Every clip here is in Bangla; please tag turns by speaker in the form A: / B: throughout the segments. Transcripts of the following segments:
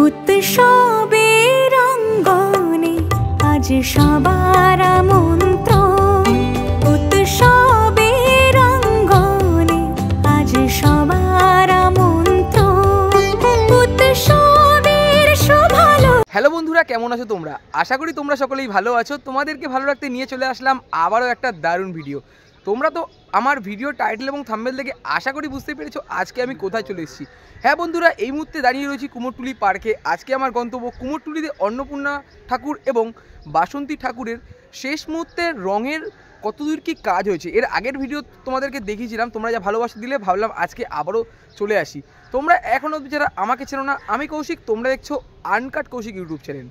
A: উৎসবের অঙ্গনে আজ সবার আমন্ত্রণ, উৎসবের অঙ্গনে আজ সবার আমন্ত্রণ, উৎসবের শোভালো।
B: হ্যালো বন্ধুরা, কেমন আছো তোমরা? আশা করি তোমরা সকলেই ভালো আছো। তোমাদেরকে ভালো রাখতে নিয়ে চলে আসলাম আবারও একটা দারুণ ভিডিও। তোমরা তো আমার ভিডিও টাইটেল এবং থাম্বনেল দেখে আশা করি বুঝতে পেরেছো আজকে আমি কোথায় চলে এসেছি। হ্যাঁ বন্ধুরা, এই মুহূর্তে দাঁড়িয়ে রয়েছি কুমোরটুলি পার্কে। আজকে আমার গন্তব্য কুমোরটুলিতে অন্নপূর্ণা ঠাকুর এবং বাসন্তী ঠাকুরের শেষ মুহূর্তের রঙের কতদূর কি কাজ হয়েছে। এর আগের ভিডিও তোমাদেরকে দেখিয়েছিলাম, তোমরা যা ভালোবাসা দিলে ভাবলাম আজকে আবারও চলে আসি। তোমরা এখনও যারা আমাকে চেনো না, আমি কৌশিক, তোমরা দেখছো আনকাট কৌশিক ইউটিউব চ্যানেল।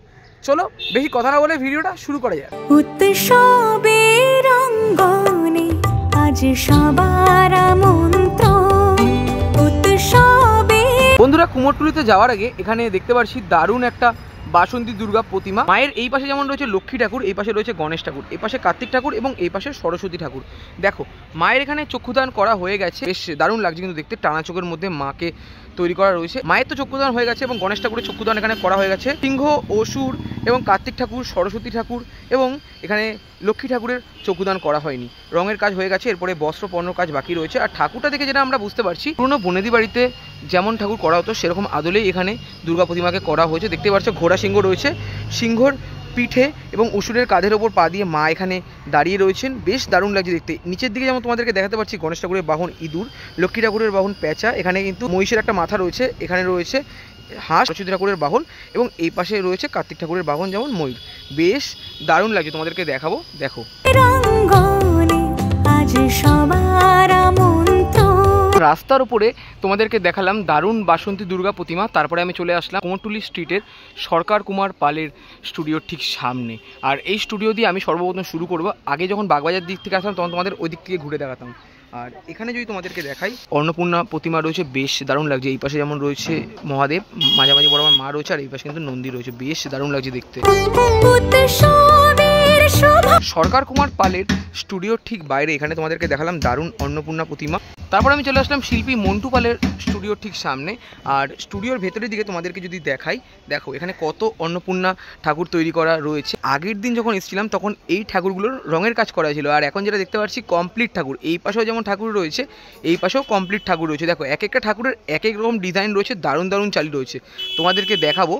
B: চলো বেশি কথা না বলে ভিডিওটা শুরু করা যাক।
A: উৎসবের অঙ্গনে আজ সবার আমন্ত্রণ, উৎসবে।
B: বন্ধুরা, কুমোরটুলিতে যাওয়ার আগে এখানে দেখতে পাচ্ছি দারুণ একটা বাসন্তী দুর্গা প্রতিমা। মায়ের এই পাশে যেমন রয়েছে লক্ষ্মী ঠাকুর, এই পাশে রয়েছে গণেশ ঠাকুর, এই পাশে কার্তিক ঠাকুর এবং এই পাশে সরস্বতী ঠাকুর। দেখো মায়ের এখানে চক্ষুদান করা হয়ে গেছে, বেশ দারুণ লাগছে কিন্তু দেখতে। টানা চোখের মধ্যে মাকে তৈরি করা রয়েছে। মায়ের তো চক্ষুদান হয়ে গেছে এবং গণেশ ঠাকুরের চক্ষুদান এখানে করা হয়ে গেছে। সিংহ, অসুর এবং কার্তিক ঠাকুর, সরস্বতী ঠাকুর এবং এখানে লক্ষ্মী ঠাকুরের চক্ষুদান করা হয়নি। রঙের কাজ হয়ে গেছে, এরপরে বস্ত্র পণ্য কাজ বাকি রয়েছে। আর ঠাকুরটা দেখে যেটা আমরা বুঝতে পারছি, পুরোনো বনেদি বাড়িতে যেমন ঠাকুর করা হতো সেরকম আদলেই এখানে দুর্গা প্রতিমাকে করা হয়েছে। দেখতে পাচ্ছ ঘোড়া সিংহ রয়েছে, সিংহর পিঠে এবং অসুরের কাঁধের ওপর পা দিয়ে মা এখানে দাঁড়িয়ে রয়েছেন। বেশ দারুণ লাগছে দেখতে। নিচের দিকে যেমন তোমাদেরকে দেখাতে পাচ্ছি গণেশ ঠাকুরের বাহন ইঁদুর, লক্ষ্মী ঠাকুরের বাহন পেঁচা, এখানে কিন্তু মহিষের একটা মাথা রয়েছে, এখানে রয়েছে হাঁস, সরস্বতী ঠাকুরের বাহন এবং এই পাশে রয়েছে কার্তিক ঠাকুরের বাহন যেমন ময়ূর। বেশ দারুণ লাগছে, তোমাদেরকে দেখাবো, দেখো। রাস্তার উপরে তোমাদেরকে দেখালাম দারুণ বাসন্তী দুর্গা প্রতিমা। তারপরে আমি চলে আসলাম কুমোরটুলি স্ট্রিটের সরকার কুমার পালের স্টুডিওর ঠিক সামনে। আর এই স্টুডিও দিয়ে আমি সর্বপ্রথম শুরু করব। আগে যখন বাগবাজার দিক থেকে আসলাম তখন তোমাদের ওই দিক থেকে ঘুরে দেখাতাম। আর এখানে যদি তোমাদেরকে দেখাই, অন্নপূর্ণা প্রতিমা রয়েছে, বেশ দারুণ লাগছে। এই পাশে যেমন রয়েছে মহাদেব, মাঝামাঝি বরাবর মা রয়েছে, আর এই পাশে কিন্তু নন্দী রয়েছে। বেশ দারুণ লাগছে দেখতে। সরকার কুমার পালের স্টুডিওর ঠিক বাইরে এখানে তোমাদেরকে দেখালাম দারুণ অন্নপূর্ণা প্রতিমা। তারপর আমি চলে আসলাম শিল্পী মন্টু পালের স্টুডিওর ঠিক সামনে। আর স্টুডিওর ভেতরের দিকে তোমাদেরকে যদি দেখাই, দেখো এখানে কত অন্নপূর্ণা ঠাকুর তৈরি করা রয়েছে। আগের দিন যখন এসেছিলাম তখন এই ঠাকুরগুলোর রঙের কাজ করা ছিল, আর এখন যেটা দেখতে পাচ্ছি কমপ্লিট ঠাকুর। এই পাশেও যেমন ঠাকুর রয়েছে, এই পাশেও কমপ্লিট ঠাকুর রয়েছে। দেখো এক একটা ঠাকুরের এক এক রকম ডিজাইন রয়েছে, দারুণ দারুণ চালি রয়েছে, তোমাদেরকে দেখাবো।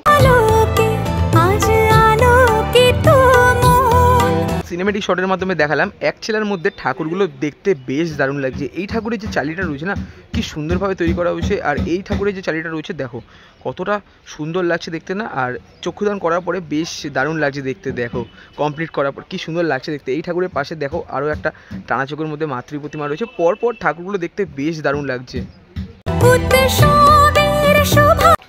B: সিনেমেটিক শটের মাধ্যমে দেখালাম এক ছেলের মধ্যে ঠাকুরগুলো দেখতে বেশ দারুণ লাগছে। এই ঠাকুরের যে চালিটা রয়েছে না, কি সুন্দরভাবে তৈরি করা হয়েছে। আর এই ঠাকুরের যে চালিটা রয়েছে দেখো কতটা সুন্দর লাগছে দেখতে না। আর চক্ষুদান করার পরে বেশ দারুণ লাগছে দেখতে। দেখো কমপ্লিট করার পর কি সুন্দর লাগছে দেখতে। এই ঠাকুরের পাশে দেখো আরও একটা টানা চোখের মধ্যে মাতৃ প্রতিমা রয়েছে। পরপর ঠাকুরগুলো দেখতে বেশ দারুণ লাগছে।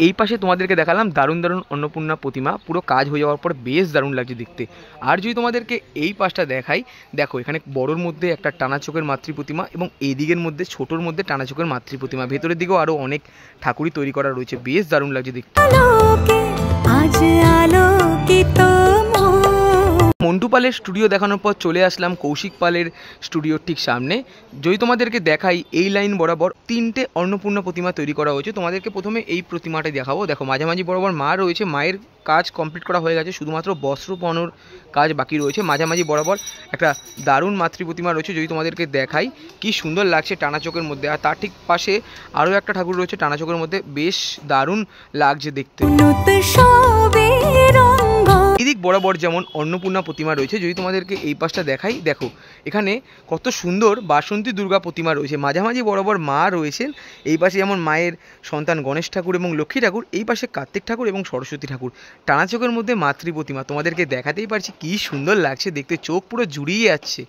B: এই পাশে তোমাদেরকে দেখালাম দারুণ দারুণ অন্নপূর্ণা প্রতিমা, পুরো কাজ হয়ে যাওয়ার পর বেশ দারুণ লাগছে দেখতে। আর যদি তোমাদেরকে এই পাশটা দেখাই, দেখো এখানে বড়োর মধ্যে একটা টানা চোখের মাতৃ প্রতিমা এবং এই দিকের মধ্যে ছোটোর মধ্যে টানা চোখের মাতৃ প্রতিমা। ভেতরের দিকেও আরও অনেক ঠাকুরই তৈরি করা রয়েছে, বেশ দারুণ লাগছে দেখতে। মন্টু পালের স্টুডিও দেখানোর পর চলে আসলাম কৌশিক পালের স্টুডিওর ঠিক সামনে। যদি তোমাদেরকে দেখাই, এই লাইন বরাবর তিনটে অন্নপূর্ণা প্রতিমা তৈরি করা হয়েছে। তোমাদেরকে প্রথমে এই প্রতিমাটা দেখাবো। দেখো মাঝামাঝি বরাবর মা রয়েছে, মায়ের কাজ কমপ্লিট করা হয়ে গেছে, শুধুমাত্র বস্ত্র পরানোর কাজ বাকি রয়েছে। মাঝামাঝি বরাবর একটা দারুণ মাতৃ প্রতিমা রয়েছে, যদি তোমাদেরকে দেখাই কি সুন্দর লাগছে টানা চোখের মধ্যে। আর তার ঠিক পাশে আরও একটা ঠাকুর রয়েছে টানা চোখের মধ্যে, বেশ দারুণ লাগছে দেখতে। এদিক বরাবর যেমন অন্নপূর্ণা প্রতিমা রয়েছে, যদি তোমাদেরকে এই পাশটা দেখাই, দেখো এখানে কত সুন্দর বাসন্তী দুর্গা প্রতিমা রয়েছে। মাঝামাঝি বরাবর মা রয়েছেন, এই পাশে যেমন মায়ের সন্তান গণেশ ঠাকুর এবং লক্ষ্মী ঠাকুর, এই পাশে কার্তিক ঠাকুর এবং সরস্বতী ঠাকুর। টানা চোখের মধ্যে মাতৃ প্রতিমা, তোমাদেরকে দেখাতেই পারছি কি সুন্দর লাগছে দেখতে, চোখ পুরো জুড়িয়ে যাচ্ছে।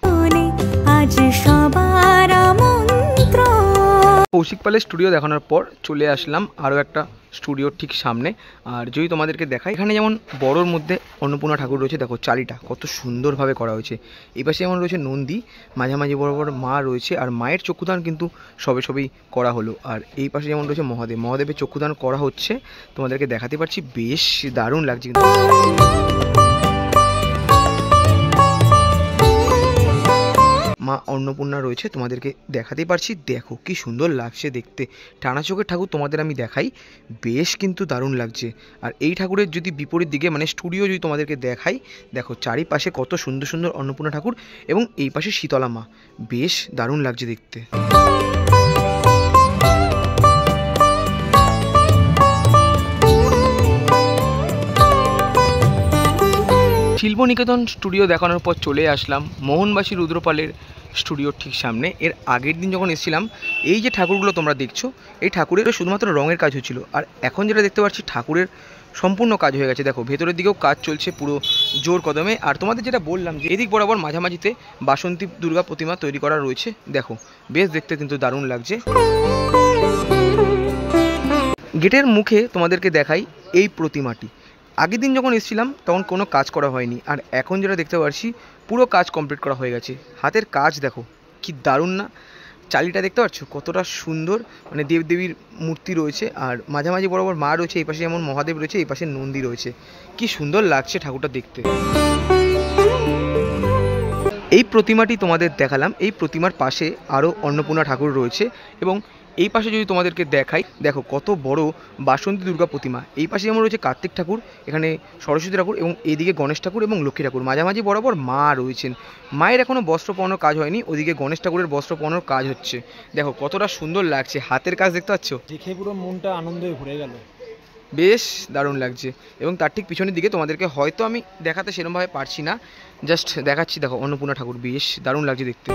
B: কৌশিক পালের স্টুডিও দেখানোর পর চলে আসলাম আরও একটা স্টুডিওর ঠিক সামনে। আর যদি তোমাদেরকে দেখাই, এখানে যেমন বড়োর মধ্যে অন্নপূর্ণা ঠাকুর রয়েছে, দেখো চালিটা কত সুন্দরভাবে করা হয়েছে। এই পাশে যেমন রয়েছে নন্দী, মাঝামাঝি বরাবর মা রয়েছে, আর মায়ের চক্ষুদান কিন্তু সবেই করা হলো। আর এই পাশে যেমন রয়েছে মহাদেব, মহাদেবের চক্ষুদান করা হচ্ছে, তোমাদেরকে দেখাতে পারছি, বেশ দারুণ লাগছে কিন্তু। মা অন্নপূর্ণা রয়েছে, তোমাদেরকে দেখাতেই পারছি। দেখো কি সুন্দর লাগছে দেখতে। টানা চোখের ঠাকুর তোমাদের আমি দেখাই, বেশ কিন্তু দারুণ লাগছে। আর এই ঠাকুরের যদি বিপরীত দিকে মানে স্টুডিও যদি তোমাদেরকে দেখাই, দেখো চারিপাশে কত সুন্দর সুন্দর অন্নপূর্ণা ঠাকুর এবং এই পাশে শীতলা মা, বেশ দারুণ লাগছে দেখতে। শিল্পনিকেতন স্টুডিও দেখানোর পর চলে আসলাম মোহনবাসী রুদ্রপালের স্টুডিওর ঠিক সামনে। এর আগের দিন যখন এসেছিলাম, এই যে ঠাকুরগুলো তোমরা দেখছো, এই ঠাকুরেরও শুধুমাত্র রঙের কাজ হচ্ছিল। আর এখন যেটা দেখতে পাচ্ছি, ঠাকুরের সম্পূর্ণ কাজ হয়ে গেছে। দেখো ভেতরের দিকেও কাজ চলছে পুরো জোর কদমে। আর তোমাদের যেটা বললাম যে এদিক বরাবর মাঝামাঝিতে বাসন্তী দুর্গা প্রতিমা তৈরি করা রয়েছে। দেখো বেশ দেখতে কিন্তু দারুণ লাগছে। গেটের মুখে তোমাদেরকে দেখাই এই প্রতিমাটি। আগের দিন যখন এসেছিলাম তখন কোনো কাজ করা হয়নি, আর এখন যেটা দেখতে পাচ্ছি পুরো কাজ কমপ্লিট করা হয়ে গেছে। হাতের কাজ দেখো কি দারুণ না? চালিটা দেখতে পাচ্ছ কতটা সুন্দর, মানে দেবদেবীর মূর্তি রয়েছে আর মাঝামাঝি বরাবর মা রয়েছে। এই পাশে যেমন মহাদেব রয়েছে, এই পাশে নন্দী রয়েছে। কি সুন্দর লাগছে ঠাকুরটা দেখতে। এই প্রতিমাটি তোমাদের দেখালাম। এই প্রতিমার পাশে আরও অন্নপূর্ণা ঠাকুর রয়েছে এবং এই পাশে যদি তোমাদেরকে দেখাই, দেখো কত বড় বাসন্তী দুর্গা প্রতিমা। এই পাশে যেমন রয়েছে কার্তিক ঠাকুর, এখানে সরস্বতী ঠাকুর এবং এইদিকে গণেশ ঠাকুর এবং লক্ষ্মী ঠাকুর। মাঝামাঝি বরাবর মা রয়েছেন। মায়ের এখনও বস্ত্র পরানোর কাজ হয়নি, ওদিকে গণেশ ঠাকুরের বস্ত্র পরানোর কাজ হচ্ছে। দেখো কতটা সুন্দর লাগছে, হাতের কাজ দেখতে পাচ্ছ?
C: দেখে পুরো মনটা আনন্দে ভরে গেল,
B: বেশ দারুণ লাগছে। এবং তার ঠিক পিছনের দিকে তোমাদেরকে হয়তো আমি দেখাতে সেরকমভাবে পারছি না, জাস্ট দেখাচ্ছি। দেখো অন্নপূর্ণা ঠাকুর, বেশ দারুণ লাগছে দেখতে।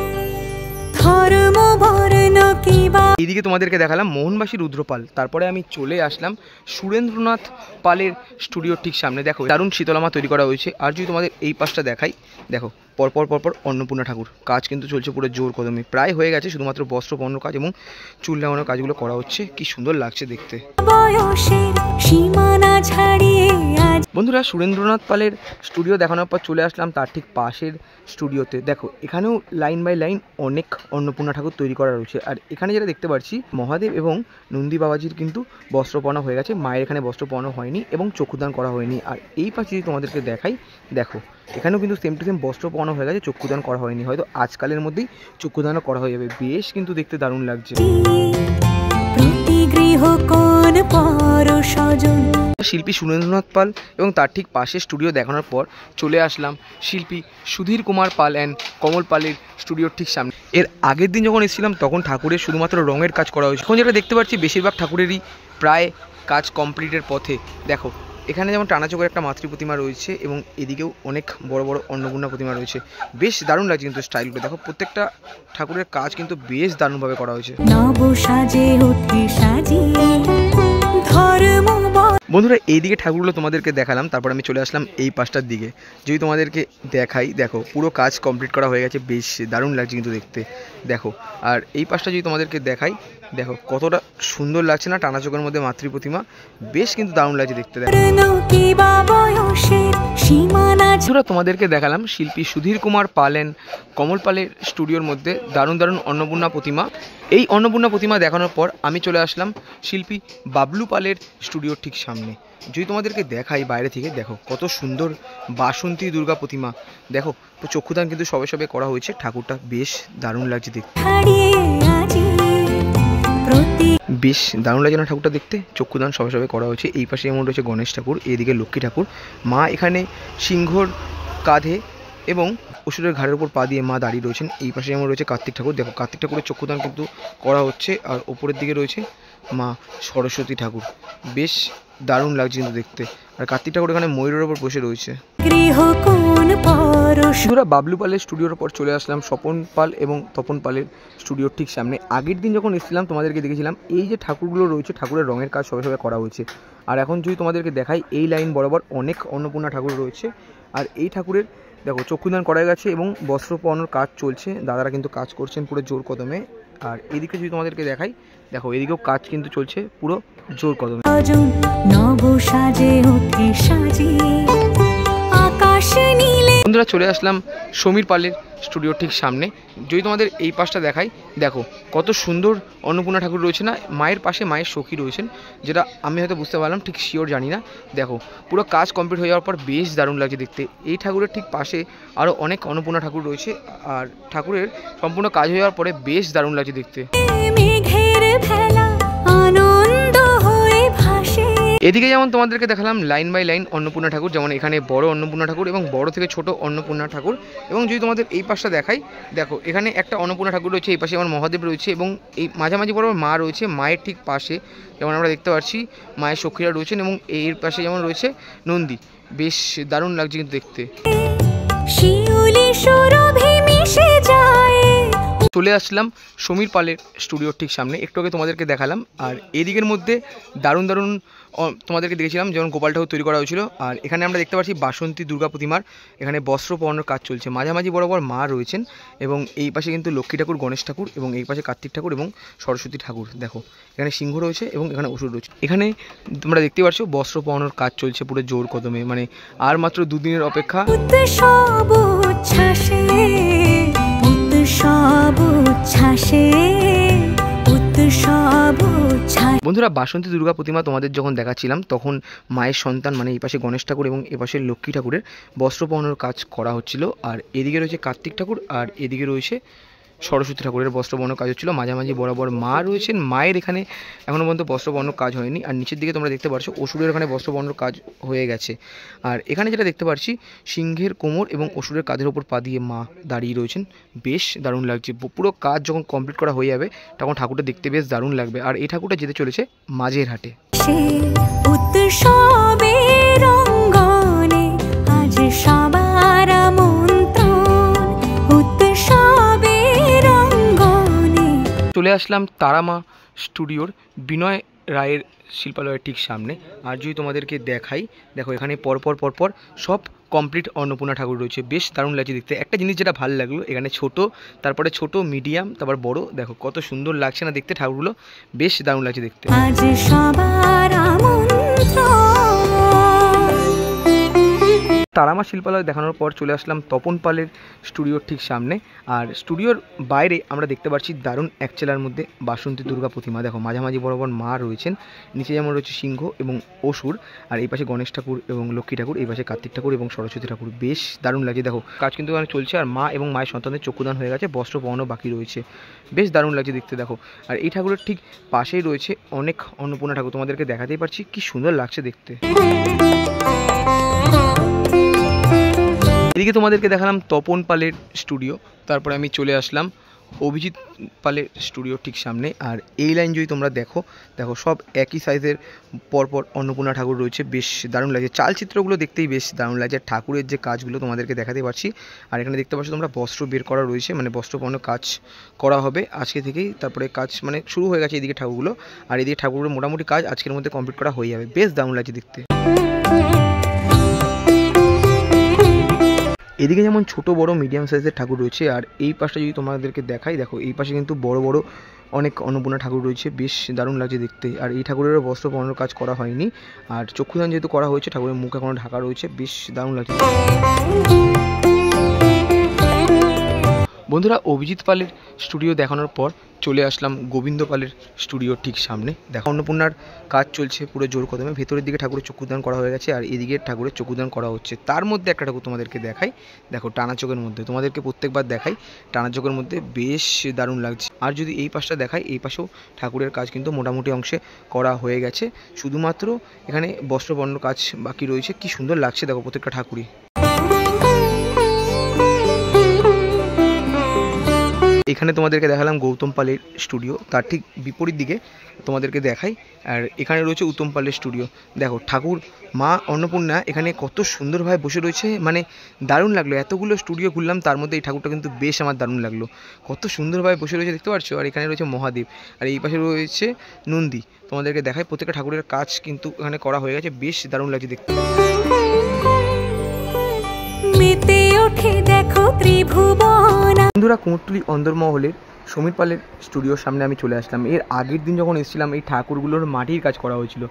B: এইদিকে তোমাদেরকে দেখালাম মোহনবাসী রুদ্রপাল। তারপরে আমি চলে আসলাম সুরেন্দ্রনাথ পালের স্টুডিওর ঠিক সামনে। দেখো দারুণ শীতলামা তৈরি করা হয়েছে। আর যদি তোমাদের এই পাশটা দেখাই, দেখো পরপর পরপর অন্নপূর্ণা ঠাকুর। কাজ কিন্তু চলছে পুরো জোর কদমে, প্রায় হয়ে গেছে। শুধুমাত্র বস্ত্র পরানোর কাজ এবং চুল লাগানোর কাজগুলো করা হচ্ছে। কি সুন্দর লাগছে দেখতে। বন্ধুরা, সুরেন্দ্রনাথ পালের স্টুডিও দেখানোর পর চলে আসলাম তার ঠিক পাশের স্টুডিওতে। দেখো এখানেও লাইন বাই লাইন অনেক অন্নপূর্ণা ঠাকুর তৈরি করা রয়েছে। আর এখানে যেটা দেখতে পাচ্ছি, মহাদেব এবং নন্দী বাবাজির কিন্তু বস্ত্র পরানো হয়ে গেছে। মায়ের এখানে বস্ত্র পরানো হয়নি এবং চক্ষুদান করা হয়নি। আর এই পাশে যদি তোমাদেরকে দেখাই, দেখো এখানেও কিন্তু সেম টু সেম বস্ত্র পরানো হয়ে গেছে, চক্ষুদান করা হয়নি। হয়তো আজকালের মধ্যেই চক্ষুদানও করা হয়ে যাবে। বেশ কিন্তু দেখতে দারুণ লাগছে। শিল্পী সুরেন্দ্রনাথ পাল এবং তার ঠিক পাশে স্টুডিও দেখানোর পর চলে আসলাম শিল্পী সুধীর কুমার পাল অ্যান্ড কমল পালের স্টুডিওর ঠিক সামনে। এর আগের দিন যখন এসেছিলাম তখন ঠাকুরের শুধুমাত্র রঙের কাজ করা হয়েছে। এখন যেটা দেখতে পাচ্ছি, বেশিরভাগ ঠাকুরেরই প্রায় কাজ কমপ্লিটের পথে। দেখো এখানে যেমন টানা চোখের একটা মাতৃ প্রতিমা রয়েছে এবং এদিকেও অনেক বড় বড় অন্নপূর্ণা প্রতিমা রয়েছে। বেশ দারুণ লাগছে কিন্তু স্টাইলগুলো। দেখো প্রত্যেকটা ঠাকুরের কাজ কিন্তু বেশ দারুণভাবে করা হয়েছে। বন্ধুরা, এইদিকে ঠাকুরগুলো তোমাদেরকে দেখালাম, তারপর আমি চলে আসলাম এই পাশটার দিকে। যদি তোমাদেরকে দেখাই, দেখো পুরো কাজ কমপ্লিট করা হয়ে গেছে। বেশ দারুণ লাগছে কিন্তু দেখতে। দেখো আর এই পাশটা যদি তোমাদেরকে দেখাই, দেখো কতটা সুন্দর লাগছে না? টানা চোখের মধ্যে মাতৃ প্রতিমা, বেশ কিন্তু দারুণ লাগছে দেখতে। দেখো বন্ধুরা, তোমাদেরকে দেখালাম শিল্পী সুধীর কুমার পাল অ্যান্ড কমল পালের স্টুডিওর মধ্যে দারুণ দারুণ অন্নপূর্ণা প্রতিমা। এই অন্নপূর্ণা প্রতিমা দেখানোর পর আমি চলে আসলাম শিল্পী বাবলু পালের স্টুডিওর ঠিক সামনে। যদি তোমাদেরকে দেখাই বাইরে থেকে, দেখো কত সুন্দর বাসন্তী দুর্গা প্রতিমা। দেখো চক্ষুদান কিন্তু সবে সবে করা হয়েছে। ঠাকুরটা বেশ দারুণ লাগছে দেখতে। বেশ দারুণ লাগছে না ঠাকুরটা দেখতে? চক্ষুদান সবে সবে করা হয়েছে। এই পাশে যেমন রয়েছে গণেশ ঠাকুর, এদিকে লক্ষ্মী ঠাকুর। মা এখানে সিংহর কাঁধে এবং অসুরের ঘাড়ের উপর পা দিয়ে মা দাঁড়িয়ে রয়েছেন। এই পাশে যেমন রয়েছে কার্তিক ঠাকুর। দেখো কার্তিক ঠাকুরের চক্ষুদান কিন্তু করা হচ্ছে। আর ওপরের দিকে রয়েছে মা সরস্বতী ঠাকুর। বেশ দারুণ লাগছে কিন্তু দেখতে। আর কার্তিক ঠাকুর এখানে ময়ূরের ওপর বসে রয়েছে। বন্ধুরা, বাবলু পালের স্টুডিওর পর চলে আসলাম স্বপন পাল এবং তপন পালের স্টুডিওর ঠিক সামনে। আগের দিন যখন এসেছিলাম তোমাদেরকে দেখেছিলাম এই যে ঠাকুরগুলো রয়েছে, ঠাকুরের রঙের কাজ সবে সবে করা হয়েছে। আর এখন যদি তোমাদেরকে দেখাই, এই লাইন বরাবর অনেক অন্নপূর্ণা ঠাকুর রয়েছে। আর এই ঠাকুরের দেখো চক্ষুদান করা গেছে এবং বস্ত্র পরানোর কাজ চলছে। দাদারা কিন্তু কাজ করছেন পুরো জোর কদমে। আর এদিকে যদি তোমাদেরকে দেখাই, দেখো এদিকেও কাজ কিন্তু চলছে পুরো জোর কদমে।
A: শ্বাস নিলে।
B: বন্ধুরা চলে আসলাম সমীর পালের স্টুডিওর ঠিক সামনে। যদি তোমাদের এই পাশটা দেখাই, দেখো কত সুন্দর অন্নপূর্ণা ঠাকুর রয়েছে না, মায়ের পাশে মায়ের সখী রয়েছেন, যেটা আমি হয়তো বুঝতে পারলাম, ঠিক শিওর জানি না। দেখো পুরো কাজ কমপ্লিট হয়ে যাওয়ার পর বেশ দারুণ লাগছে দেখতে। এই ঠাকুরের ঠিক পাশে আরও অনেক অন্নপূর্ণা ঠাকুর রয়েছে, আর ঠাকুরের সম্পূর্ণ কাজ হয়ে যাওয়ার পরে বেশ দারুণ লাগছে দেখতে।
A: মেঘের ভেলা আনন্দ হয়ে ভাসে।
B: এদিকে যেমন তোমাদেরকে দেখালাম লাইন বাই লাইন অন্নপূর্ণা ঠাকুর, যেমন এখানে বড় অন্নপূর্ণা ঠাকুর এবং বড় থেকে ছোট অন্নপূর্ণা ঠাকুর। এবং যদি তোমাদের এই পাশটা দেখাই, দেখো এখানে একটা অন্নপূর্ণা ঠাকুর রয়েছে, এই পাশে যেমন মহাদেব রয়েছে এবং এই মাঝামাঝি বরাবর মা রয়েছে। মায়ের ঠিক পাশে যেমন আমরা দেখতে পাচ্ছি মায়ের সখীরা রয়েছেন এবং এর পাশে যেমন রয়েছে নন্দী। বেশ দারুণ লাগছে কিন্তু দেখতে।
A: শিউলি সুরভি মিশে যায়।
B: চলে আসলাম সমীর পালের স্টুডিওর ঠিক সামনে, একটু আগে তোমাদেরকে দেখালাম। আর এদিকের মধ্যে দারুণ দারুণ তোমাদেরকে দেখেছিলাম, যেমন গোপাল ঠাকুর তৈরি করা হয়েছিল। আর এখানে আমরা দেখতে পাচ্ছি বাসন্তী দুর্গা প্রতিমার এখানে বস্ত্র পরানোর কাজ চলছে। মাঝামাঝি বরাবর মা রয়েছেন এবং এই পাশে কিন্তু লক্ষ্মী ঠাকুর, গণেশ ঠাকুর এবং এই পাশে কার্তিক ঠাকুর এবং সরস্বতী ঠাকুর। দেখো এখানে সিংহ রয়েছে এবং এখানে অসুর রয়েছে। এখানে তোমরা দেখতে পাচ্ছ বস্ত্র পরানোর কাজ চলছে পুরো জোর কদমে, মানে আর মাত্র দুদিনের অপেক্ষা।
A: উৎসব উচ্ছ্বাসে, উৎসব উচ্ছ্বাসে, উৎসব উচ্ছ্বাসে।
B: বন্ধুরা বাসন্তী দুর্গা প্রতিমা তোমাদের যখন দেখাচ্ছিলাম, তখন মায়ের সন্তান মানে এই পাশে গণেশ ঠাকুর এবং এ পাশে লক্ষ্মী ঠাকুরের বস্ত্র পরানোর কাজ করা হচ্ছিল। আর এদিকে রয়েছে কার্তিক ঠাকুর আর এদিকে রয়েছে সরস্বতী ঠাকুরের বস্ত্র পরানোর কাজ হচ্ছিল। মাঝামাঝি বরাবর মা রয়েছেন, মায়ের এখানে এখনও পর্যন্ত বস্ত্র পরানোর কাজ হয়নি। আর নিচের দিকে তোমরা দেখতে পাচ্ছ অসুরের এখানে বস্ত্র পরানোর কাজ হয়ে গেছে। আর এখানে যেটা দেখতে পাচ্ছি সিংহের কোমর এবং অসুরের কাঁধের ওপর পা দিয়ে মা দাঁড়িয়ে রয়েছেন। বেশ দারুণ লাগছে। পুরো কাজ যখন কমপ্লিট করা হয়ে যাবে তখন ঠাকুরটা দেখতে বেশ দারুণ লাগবে। আর এই ঠাকুরটা যেতে চলেছে মাঝের হাটে।
A: উৎসবের রঙ্গনে আজ সবার আমন্ত্রণ। উৎসবের রঙ্গনে
B: চলে আসলাম তারামা স্টুডিওর বিনয় রায়ের শিল্পালয়ের ঠিক সামনে। আর যদি তোমাদেরকে দেখাই, দেখো এখানে পরপর পরপর সব কমপ্লিট অন্নপূর্ণা ঠাকুর রয়েছে। বেশ দারুণ লাগছে দেখতে। একটা জিনিস যেটা ভালো লাগলো, এখানে ছোট, তারপরে ছোট, মিডিয়াম, তারপর বড়। দেখো কত সুন্দর লাগছে না দেখতে ঠাকুরগুলো, বেশ দারুণ লাগছে দেখতে।
A: আজ সবার আমন্ত্রণ।
B: তারামা শিল্পালয় দেখানোর পর চলে আসলাম তপন পালের স্টুডিওর ঠিক সামনে। আর স্টুডিওর বাইরে আমরা দেখতে পাচ্ছি দারুণ এক চেলার মধ্যে বাসন্তী দুর্গা প্রতিমা। দেখো মাঝামাঝি বরাবর মা রয়েছেন, নিচে যেমন রয়েছে সিংহ এবং অসুর, আর এই পাশে গণেশ ঠাকুর এবং লক্ষ্মী ঠাকুর, এই পাশে কার্তিক ঠাকুর এবং সরস্বতী ঠাকুর। বেশ দারুণ লাগছে। দেখো কাজ কিন্তু এখানে চলছে আর মা এবং মায়ের সন্তানের চক্ষুদান হয়ে গেছে, বস্ত্র পরানো বাকি রয়েছে। বেশ দারুণ লাগছে দেখতে। দেখো আর এই ঠাকুরের ঠিক পাশেই রয়েছে অনেক অন্নপূর্ণা ঠাকুর, তোমাদেরকে দেখাতেই পারছি কি সুন্দর লাগছে দেখতে। এদিকে তোমাদেরকে দেখালাম তপন পালের স্টুডিও, তারপরে আমি চলে আসলাম অভিজিৎ পালের স্টুডিও ঠিক সামনে। আর এই লাইন যদি তোমরা দেখো, দেখো সব একই সাইজের পরপর অন্নপূর্ণা ঠাকুর রয়েছে। বেশ দারুণ লাগছে, চালচিত্রগুলো দেখতেই বেশ দারুণ লাগছে। ঠাকুরের যে কাজগুলো তোমাদেরকে দেখাতে পারছি। আর এখানে দেখতে পাচ্ছ তোমরা বস্ত্র বের করা রয়েছে, মানে বস্ত্র পরানোর কাজ করা হবে আজকে থেকেই। তারপরে কাজ মানে শুরু হয়ে গেছে এদিকে ঠাকুরগুলো, আর এদিকে ঠাকুরগুলো মোটামুটি কাজ আজকের মধ্যে কমপ্লিট করা হয়ে যাবে। বেশ দারুণ লাগছে দেখতে। এদিকে যেমন ছোট বড় মিডিয়াম সাইজের ঠাকুর রয়েছে। আর এই পাশটা যদি তোমাদেরকে দেখাই, দেখো এই পাশে কিন্তু বড় বড় অনেক অন্নপূর্ণা ঠাকুর রয়েছে। বেশ দারুণ লাগছে দেখতে। আর এই ঠাকুরেরও বস্ত্র পরানোর কাজ করা হয়নি, আর চক্ষুদান যেহেতু করা হয়েছে, ঠাকুরের মুখ এখনো ঢাকা রয়েছে। বেশ দারুণ লাগছে। বন্ধুরা অভিজিৎ পালের স্টুডিও দেখানোর পর চলে আসলাম গোবিন্দ পালের স্টুডিওর ঠিক সামনে। দেখো অন্নপূর্ণার কাজ চলছে পুরো জোর কদমে। ভেতরের দিকে ঠাকুরের চক্ষুদান করা হয়ে গেছে, আর এদিকে ঠাকুরের চক্ষুদান করা হচ্ছে। তার মধ্যে একটা ঠাকুর তোমাদেরকে দেখাই, দেখো টানা চোখের মধ্যে, তোমাদেরকে প্রত্যেকবার দেখাই টানা চোখের মধ্যে। বেশ দারুণ লাগছে। আর যদি এই পাশটা দেখাই, এই পাশেও ঠাকুরের কাজ কিন্তু মোটামুটি অংশে করা হয়ে গেছে, শুধুমাত্র এখানে বস্ত্র পরানোর কাজ বাকি রয়েছে। কি সুন্দর লাগছে দেখো প্রত্যেকটা ঠাকুরই। এখানে তোমাদেরকে দেখালাম গৌতম পালের স্টুডিও, তার ঠিক বিপরীত দিকে তোমাদেরকে দেখাই। আর এখানে রয়েছে উত্তম পালের স্টুডিও। দেখো ঠাকুর মা অন্নপূর্ণা এখানে কত সুন্দরভাবে বসে রয়েছে, মানে দারুণ লাগলো। এতগুলো স্টুডিও ঘুরলাম, তার মধ্যে এই ঠাকুরটা কিন্তু বেশ আমার দারুণ লাগলো। কত সুন্দরভাবে বসে রয়েছে দেখতে পাচ্ছ। আর এখানে রয়েছে মহাদেব, আর এই পাশে রয়েছে নন্দী। তোমাদেরকে দেখাই প্রত্যেকটা ঠাকুরের কাজ কিন্তু এখানে করা হয়ে গেছে। বেশ দারুণ লাগছে দেখতে।
A: মেতে ওঠে দেখো ত্রিভুবন।
B: বন্ধুরা কুমোরটুলি অন্দরমহলের সমীর পালের স্টুডিওর সামনে আমি চলে আসলাম। এর আগের দিন যখন এসেছিলাম, এই ঠাকুরগুলোর মাটির কাজ করা হয়েছিল।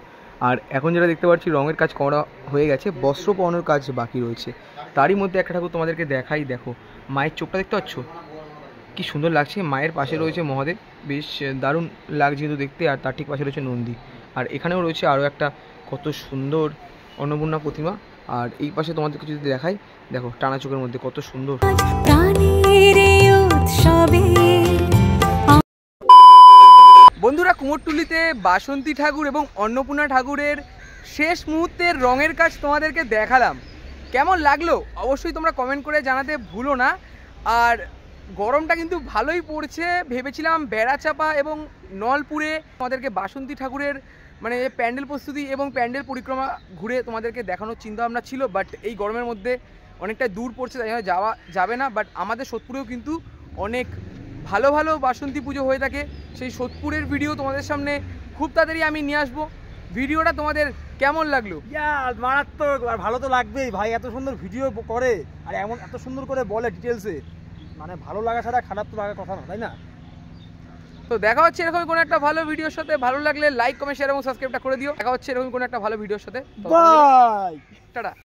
B: আর এখন যেটা দেখতে পাচ্ছি রঙের কাজ করা হয়ে গেছে, বস্ত্র পরানোর কাজ বাকি রয়েছে। তারই মধ্যে একটা ঠাকুর তোমাদেরকে দেখাই, দেখো মায়ের চোখটা দেখতে পাচ্ছ কি সুন্দর লাগছে। মায়ের পাশে রয়েছে মহাদেব, বেশ দারুণ লাগছে কিন্তু দেখতে। আর তার ঠিক পাশে রয়েছে নন্দী, আর এখানেও রয়েছে আরও একটা কত সুন্দর অন্নপূর্ণা প্রতিমা। আর এই পাশে তোমাদেরকে যদি দেখাই, দেখো টানা চোখের মধ্যে কত সুন্দর।
A: প্রাণের এই উৎসবে
B: বন্ধুরা, কুমোরটুলিতে বাসন্তী ঠাকুর এবং অন্নপূর্ণা ঠাকুরের শেষ মুহূর্তের রঙের কাজ তোমাদেরকে দেখালাম। কেমন লাগলো অবশ্যই তোমরা কমেন্ট করে জানাতে ভুলো না। আর গরমটা কিন্তু ভালোই পড়ছে। ভেবেছিলাম বেড়াচাপা এবং নলপুরে তোমাদেরকে বাসন্তী ঠাকুরের মানে প্যান্ডেল প্রস্তুতি এবং প্যান্ডেল পরিক্রমা ঘুরে তোমাদেরকে দেখানোর চিন্তাভাবনা ছিল, বাট এই গরমের মধ্যে অনেকটা দূর পড়ছে, তাই জন্য যাওয়া যাবে না। বাট আমাদের সোদপুরেও কিন্তু অনেক ভালো ভালো বাসন্তী পুজো হয়ে থাকে। সেই সোদপুরের ভিডিও তোমাদের সামনে খুব তাড়াতাড়ি আমি নিয়ে আসবো। ভিডিওটা তোমাদের কেমন লাগলো?
C: মারাত্মক, আর ভালো তো লাগবেই ভাই, এত সুন্দর ভিডিও করে আর এমন এত সুন্দর করে বলে ডিটেলসে, মানে ভালো লাগা ছাড়া খারাপ তো লাগার কথা না, তাই না?
B: তো দেখা হচ্ছে এরকম কোনো একটা ভালো ভিডিওর সাথে। ভালো লাগলে লাইক কমেন্ট শেয়ার এবং সাবস্ক্রাইবটা করে দিও। দেখা হচ্ছে এরকম কোনো একটা ভালো ভিডিওর সাথে।
C: বাই।
B: টাটা।